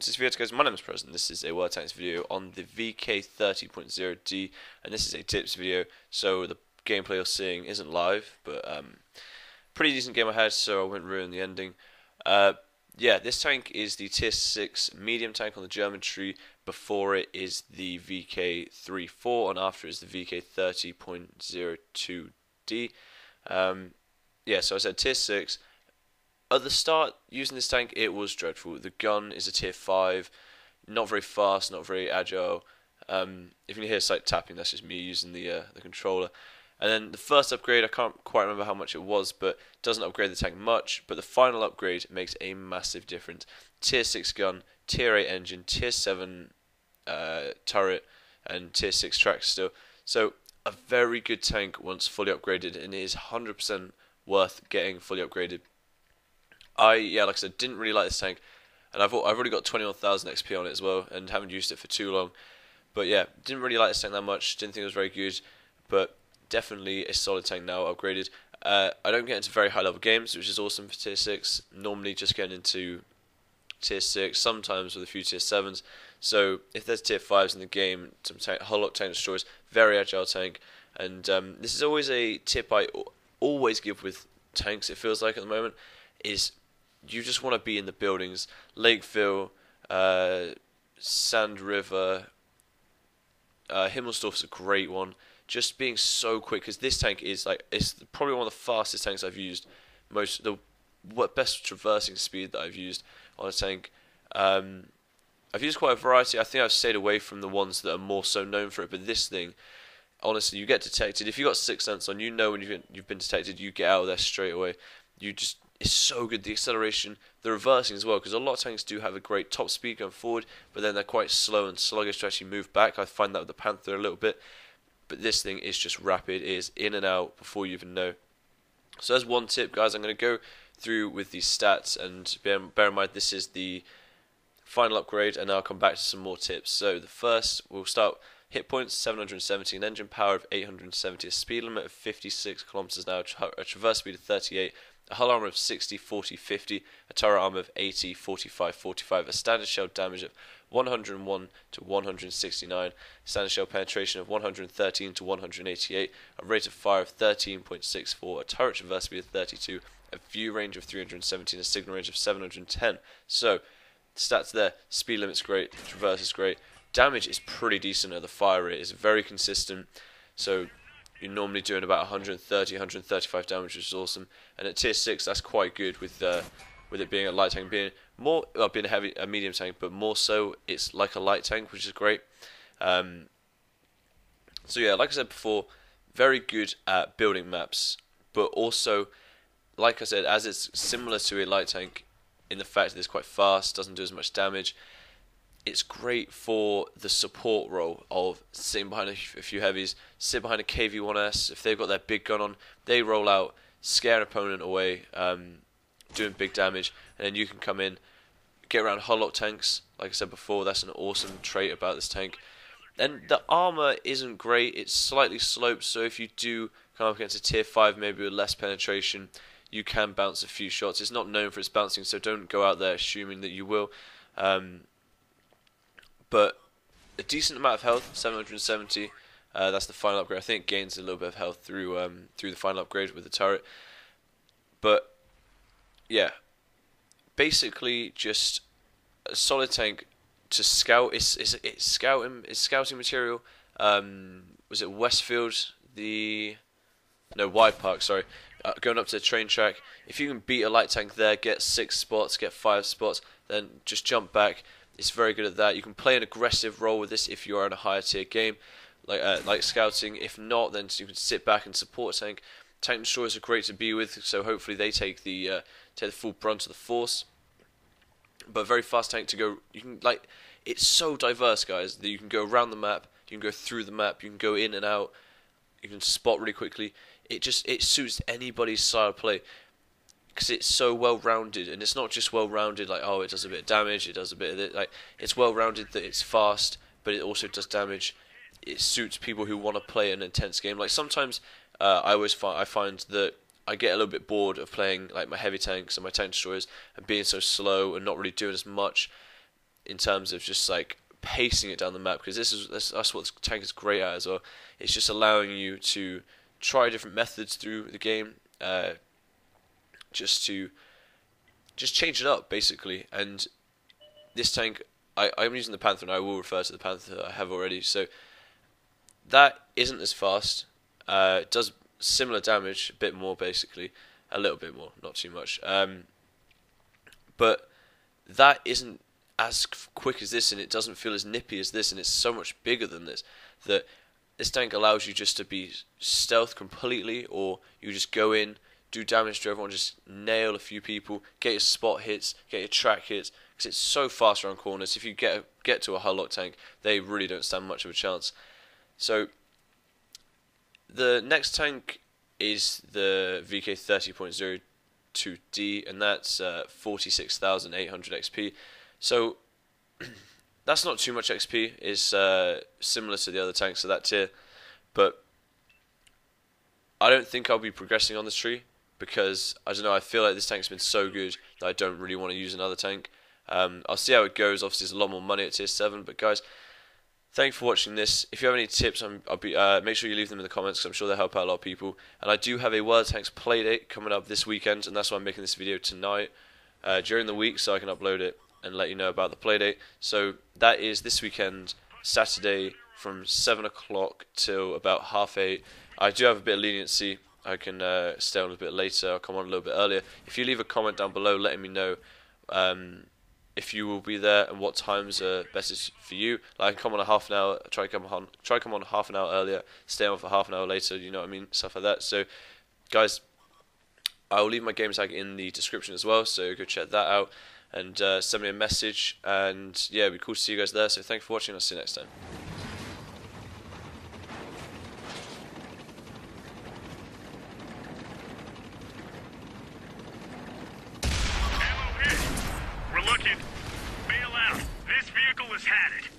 to this video, guys. My name is Preston. This is a World Tanks video on the VK30.0D, and this is a tips video. So the gameplay you're seeing isn't live, but pretty decent game I had, so I won't ruin the ending. Yeah, this tank is the tier 6 medium tank on the German tree. Before it is the VK34, and after is the VK30.02D. Yeah, so I said tier 6. At the start, using this tank, it was dreadful. The gun is a tier 5, not very fast, not very agile. If you can hear slight tapping, that's just me using the controller. And then the first upgrade, I can't quite remember how much it was, but it doesn't upgrade the tank much. But the final upgrade makes a massive difference. Tier 6 gun, tier 8 engine, tier 7 turret, and tier 6 track still. So a very good tank once fully upgraded, and it is 100% worth getting fully upgraded. Like I said, didn't really like this tank, and I've already got 21,000 XP on it as well, and haven't used it for too long. But yeah, didn't really like this tank that much. Didn't think it was very good, but definitely a solid tank now, upgraded. I don't get into very high level games, which is awesome for tier 6. Normally just getting into tier 6, sometimes with a few tier 7s. So if there's tier 5s in the game, some whole lot tank destroyers, very agile tank. And this is always a tip I always give with tanks, it feels like at the moment, is you just want to be in the buildings. Lakeville, Sand River, Himmelsdorf's a great one. Just being so quick, because this tank is it's probably one of the fastest tanks I've used. Best traversing speed that I've used on a tank. I've used quite a variety. I think I've stayed away from the ones that are more so known for it. But this thing, honestly, you get detected. If you got 6th sense on, you know when you've been detected, you get out of there straight away. It's so good, the acceleration, the reversing as well, because a lot of tanks do have a great top speed going forward, but then they're quite slow and sluggish to actually move back. I find that with the Panther a little bit, but this thing is just rapid. It is in and out before you even know. So that's one tip, guys. I'm going to go through with these stats, and bear in mind this is the final upgrade, and I'll come back to some more tips. So the first, we'll start hit points 770, an engine power of 870, a speed limit of 56 kilometers an hour, a traverse speed of 38, a hull armor of 60, 40, 50, a turret armor of 80, 45, 45, a standard shell damage of 101 to 169, standard shell penetration of 113 to 188, a rate of fire of 13.64, a turret traverse speed of 32, a view range of 317, a signal range of 710. So, stats there, speed limit's great, traverse is great, damage is pretty decent at the fire rate, it's very consistent, so you're normally doing about 130, 135 damage, which is awesome. And at tier 6, that's quite good with it being a light tank, being a medium tank, but more so it's like a light tank, which is great. So yeah, like I said before, very good at building maps, but also, like I said, as it's similar to a light tank in the fact that it's quite fast, doesn't do as much damage. It's great for the support role of sitting behind a few heavies, sit behind a KV-1S. If they've got their big gun on, they roll out, scare an opponent away, doing big damage, and then you can come in, get around hull lock tanks. Like I said before, that's an awesome trait about this tank. And the armor isn't great, it's slightly sloped, so if you do come up against a tier 5, maybe with less penetration, you can bounce a few shots. It's not known for its bouncing, so don't go out there assuming that you will. But a decent amount of health, 770. That's the final upgrade. I think it gains a little bit of health through the final upgrade with the turret. But yeah, basically just a solid tank to scout. It's scouting material. Was it Westfield? Wide Park. Sorry, going up to the train track. If you can beat a light tank there, get 6 spots, get 5 spots, then just jump back. It's very good at that. You can play an aggressive role with this if you are in a higher tier game, like scouting. If not, then you can sit back and support a tank. Tank destroyers are great to be with, so hopefully they take the full brunt of the force. But very fast tank to go. You can it's so diverse, guys, that you can go around the map, you can go through the map, you can go in and out, you can spot really quickly. It suits anybody's style of play, because it's so well rounded, and it's not just well rounded it does a bit of damage, it does a bit of it, it's well rounded that it's fast, but it also does damage. It suits people who want to play an intense game. Like sometimes I find that I get a little bit bored of playing like my heavy tanks and my tank destroyers and being so slow and not really doing as much. in terms of just like pacing it down the map, because that's what the tank is great at as well. It's just allowing you to try different methods through the game, just to change it up basically. And this tank, I'm using the Panther, and I will refer to the Panther I have already. So that isn't as fast. It does similar damage, a bit more basically, a little bit more, not too much. But that isn't as quick as this, and it doesn't feel as nippy as this, and it's so much bigger than this. That this tank allows you just to be stealth completely, or you just go in, do damage to everyone, just nail a few people, get your spot hits, get your track hits, because it's so fast around corners. If you get to a hull lock tank, they really don't stand much of a chance. So the next tank is the VK 30.02D, and that's 46,800 XP. So that's not too much XP. It's similar to the other tanks of that tier, but I don't think I'll be progressing on this tree, because I don't know, I feel like this tank's been so good that I don't really want to use another tank. I'll see how it goes. Obviously there's a lot more money at tier 7, but guys, thank you for watching this. If you have any tips, I'll be make sure you leave them in the comments, because I'm sure they'll help out a lot of people. And I do have a World Tanks playdate coming up this weekend, and that's why I'm making this video tonight during the week, so I can upload it and let you know about the playdate. So that is this weekend, Saturday, from 7 o'clock till about 8:30. I do have a bit of leniency. I can stay on a bit later. I'll come on a little bit earlier. If you leave a comment down below letting me know if you will be there and what times are best for you. Like, I can come on a half an hour, try come on half an hour earlier, stay on for half an hour later, you know what I mean, stuff like that. So guys, I will leave my game tag in the description as well, so go check that out, and send me a message, and yeah, it'd be cool to see you guys there. So thank you for watching, I'll see you next time. We're looking. Bail out. This vehicle has had it.